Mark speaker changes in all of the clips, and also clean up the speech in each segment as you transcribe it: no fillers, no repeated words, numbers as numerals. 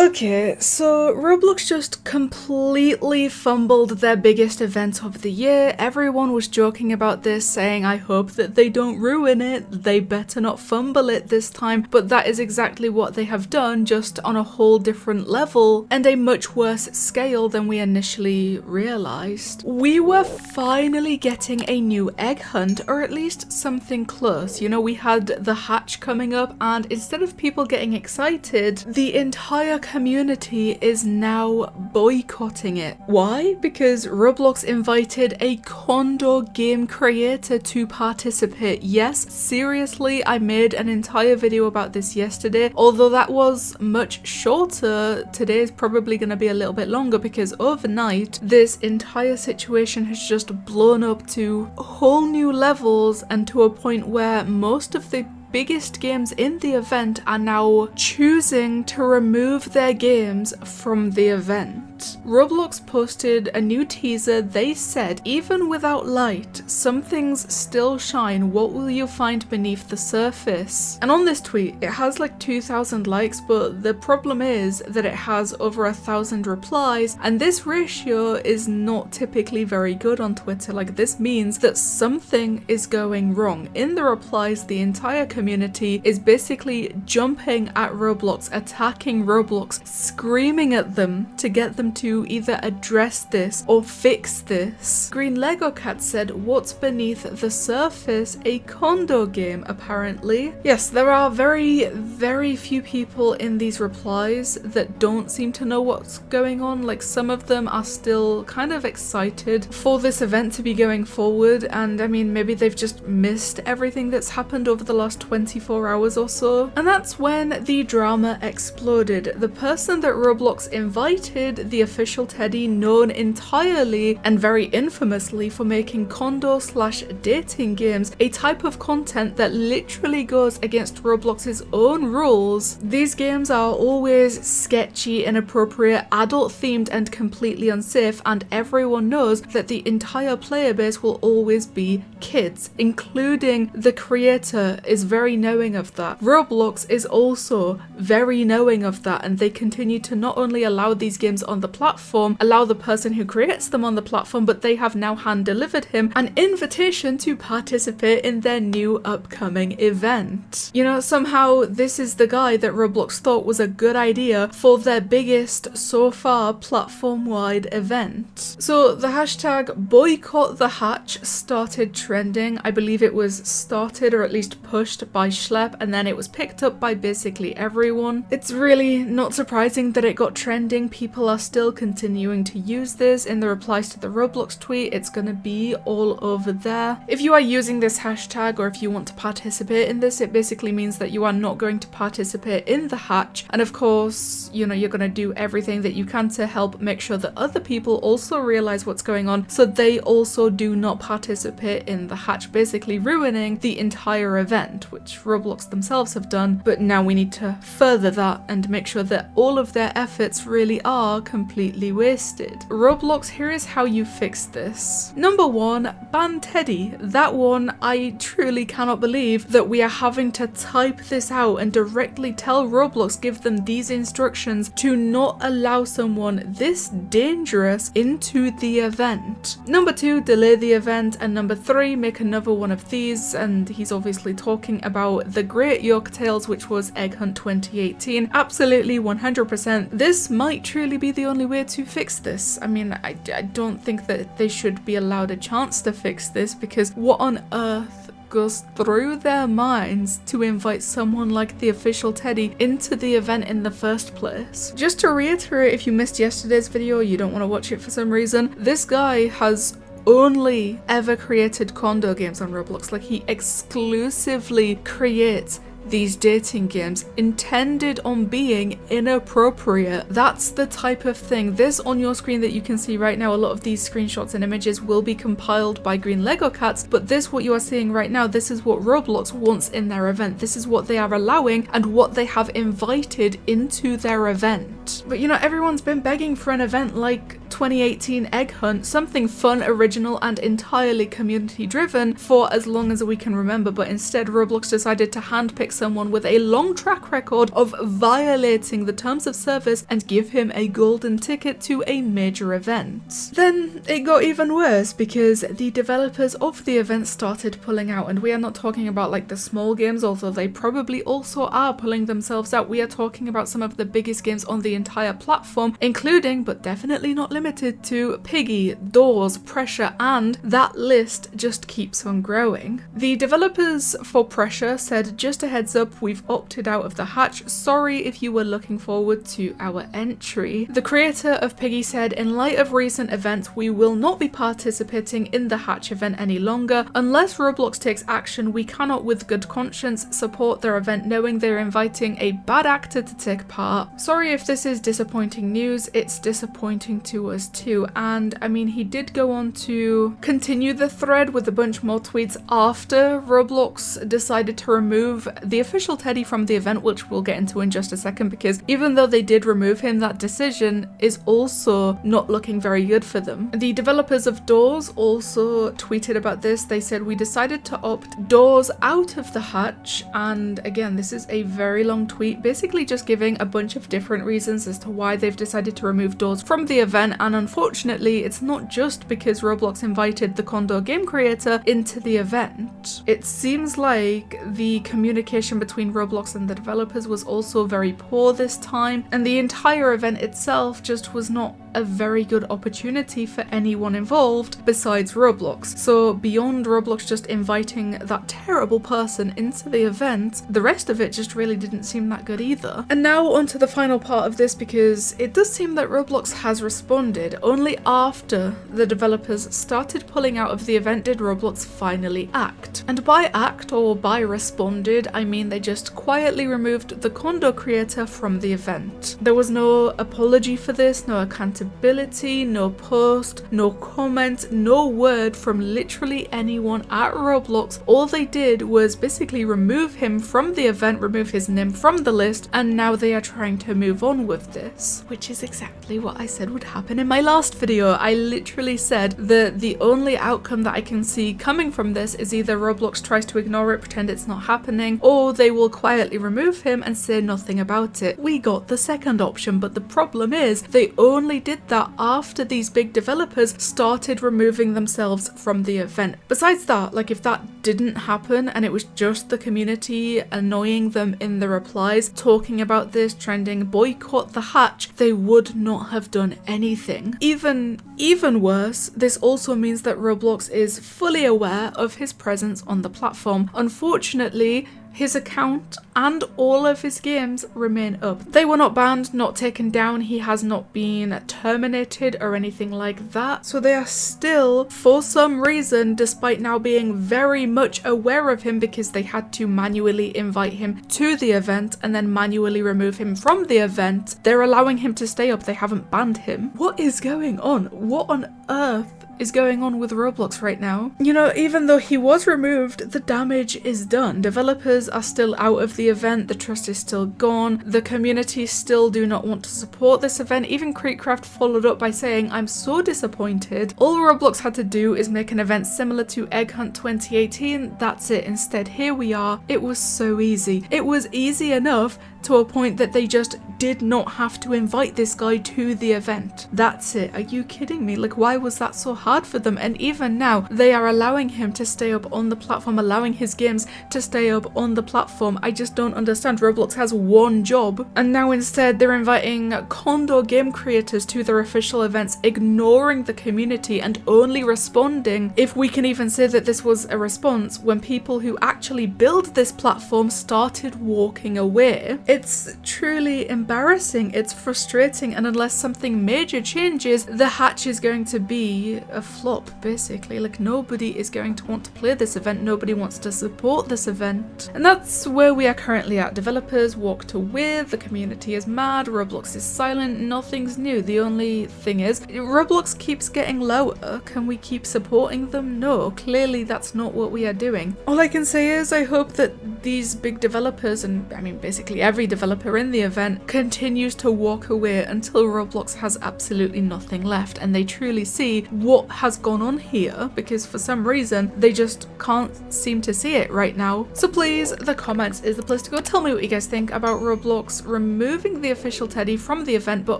Speaker 1: Okay, so Roblox just completely fumbled their biggest event of the year. Everyone was joking about this, saying, I hope that they don't ruin it, they better not fumble it this time, but that is exactly what they have done, just on a whole different level and a much worse scale than we initially realized. We were finally getting a new egg hunt, or at least something close. You know, we had the hatch coming up, and instead of people getting excited, the entire community is now boycotting it. Why? Because Roblox invited a condo game creator to participate. Yes, seriously, I made an entire video about this yesterday, although that was much shorter. Today is probably going to be a little bit longer because overnight this entire situation has just blown up to whole new levels and to a point where most of the biggest games in the event are now choosing to remove their games from the event. Roblox posted a new teaser. They said, even without light, some things still shine. What will you find beneath the surface? And on this tweet, it has like 2,000 likes, but the problem is that it has over 1,000 replies, and this ratio is not typically very good on Twitter. Like, this means that something is going wrong. In the replies, the entire community is basically jumping at Roblox, attacking Roblox, screaming at them to get them to either address this or fix this. Green Lego Cat said, what's beneath the surface? A condo game, apparently. Yes, there are very few people in these replies that don't seem to know what's going on. Like, some of them are still kind of excited for this event to be going forward, and I mean, maybe they've just missed everything that's happened over the last 24 hours or so. And that's when the drama exploded. The person that Roblox invited, the official Teddy, known entirely and very infamously for making condo/dating games, a type of content that literally goes against Roblox's own rules. These games are always sketchy, inappropriate, adult themed and completely unsafe, and everyone knows that the entire player base will always be kids, including the creator is very knowing of that. Roblox is also very knowing of that, and they continue to not only allow these games on the platform, allow the person who creates them on the platform, but they have now hand delivered him an invitation to participate in their new upcoming event. You know, somehow this is the guy that Roblox thought was a good idea for their biggest so far platform-wide event. So the hashtag boycott the hatch started trending. I believe it was started or at least pushed by Schlep, and then it was picked up by basically everyone. It's really not surprising that it got trending. People are still continuing to use this. In the replies to the Roblox tweet, it's gonna be all over there. If you are using this hashtag, or if you want to participate in this, it basically means that you are not going to participate in the hatch, and of course, you know, you're gonna do everything that you can to help make sure that other people also realize what's going on, so they also do not participate in the hatch, basically ruining the entire event, which Roblox themselves have done. But now we need to further that and make sure that all of their efforts really are completely wasted. Roblox, here is how you fix this. Number one, ban Teddy. That one, I truly cannot believe that we are having to type this out and directly tell Roblox, give them these instructions to not allow someone this dangerous into the event. Number two, delay the event. And number three, make another one of these. And he's obviously talking about the Great York Tales, which was Egg Hunt 2018. Absolutely 100%. This might truly be the only way to fix this. I mean, I don't think that they should be allowed a chance to fix this, because what on earth goes through their minds to invite someone like the official Teddy into the event in the first place? Just to reiterate, if you missed yesterday's video, you don't want to watch it for some reason, this guy has only ever created condo games on Roblox. Like, he exclusively creates these dating games intended on being inappropriate. That's the type of thing. This on your screen that you can see right now, a lot of these screenshots and images will be compiled by Green Lego Cats, but this, what you are seeing right now, this is what Roblox wants in their event. This is what they are allowing and what they have invited into their event. But you know, everyone's been begging for an event like 2018 egg hunt, something fun, original, and entirely community driven for as long as we can remember, but instead Roblox decided to handpick someone with a long track record of violating the terms of service and give him a golden ticket to a major event. Then it got even worse because the developers of the event started pulling out, and we are not talking about like the small games, although they probably also are pulling themselves out. We are talking about some of the biggest games on the entire platform, including but definitely not limited to Piggy, Doors, Pressure, and that list just keeps on growing. The developers for Pressure said, just a heads up, we've opted out of the hatch. Sorry if you were looking forward to our entry. The creator of Piggy said, in light of recent events, we will not be participating in the hatch event any longer. Unless Roblox takes action, we cannot with good conscience support their event knowing they're inviting a bad actor to take part. Sorry if this is disappointing news, it's disappointing to us too. And I mean, he did go on to continue the thread with a bunch more tweets after Roblox decided to remove the official Teddy from the event, which we'll get into in just a second, because even though they did remove him, that decision is also not looking very good for them. The developers of Doors also tweeted about this. They said, we decided to opt Doors out of the hatch, and again, this is a very long tweet, basically just giving a bunch of different reasons as to why they've decided to remove Doors from the event. And unfortunately, it's not just because Roblox invited the Condor game creator into the event. It seems like the communication between Roblox and the developers was also very poor this time, and the entire event itself just was not a very good opportunity for anyone involved besides Roblox. So beyond Roblox just inviting that terrible person into the event, the rest of it just really didn't seem that good either. And now onto the final part of this, because it does seem that Roblox has responded. Only after the developers started pulling out of the event did Roblox finally act. And by act, or by responded, I mean they just quietly removed the Condor creator from the event. There was no apology for this, no accountability, no post, no comment, no word from literally anyone at Roblox. All they did was basically remove him from the event, remove his name from the list, and now they are trying to move on with this, which is exactly what I said would happen in my last video. I literally said that the only outcome that I can see coming from this is either Roblox tries to ignore it, pretend it's not happening, or they will quietly remove him and say nothing about it. We got the second option, but the problem is they only did that after these big developers started removing themselves from the event. Besides that, like if that didn't happen and it was just the community annoying them in the replies, talking about this, trending boycott the hatch, they would not have done anything. Even worse, this also means that Roblox is fully aware of his presence on the platform. Unfortunately, his account and all of his games remain up. They were not banned, not taken down, he has not been terminated or anything like that. So they are still, for some reason, despite now being very much aware of him because they had to manually invite him to the event and then manually remove him from the event, they're allowing him to stay up, they haven't banned him. What is going on? What on earth is going on with Roblox right now? You know, even though he was removed, the damage is done. Developers are still out of the event, the trust is still gone, the community still do not want to support this event. Even Creekcraft followed up by saying, I'm so disappointed. All Roblox had to do is make an event similar to Egg Hunt 2018, that's it. Instead, here we are. It was so easy. It was easy enough to a point that they just did not have to invite this guy to the event. That's it. Are you kidding me? Like, why was that so hard for them? And even now, they are allowing him to stay up on the platform, allowing his games to stay up on the platform. I just don't understand. Roblox has one job, and now instead they're inviting Condor game creators to their official events, ignoring the community and only responding, if we can even say that this was a response, when people who actually build this platform started walking away. It's truly embarrassing, it's frustrating, and unless something major changes, the hatch is going to be a flop, basically. Like, nobody is going to want to play this event, nobody wants to support this event. And that's where we are currently at. Developers walked away, the community is mad, Roblox is silent, nothing's new. The only thing is, Roblox keeps getting lower. Can we keep supporting them? No, clearly that's not what we are doing. All I can say is I hope that these big developers, and I mean basically every developer in the event, continues to walk away until Roblox has absolutely nothing left and they truly see what has gone on here, because for some reason they just can't seem to see it right now. So please, the comments is the place to go. Tell me what you guys think about Roblox removing the official teddy from the event, but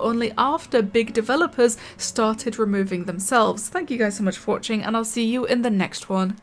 Speaker 1: only after big developers started removing themselves. Thank you guys so much for watching, and I'll see you in the next one.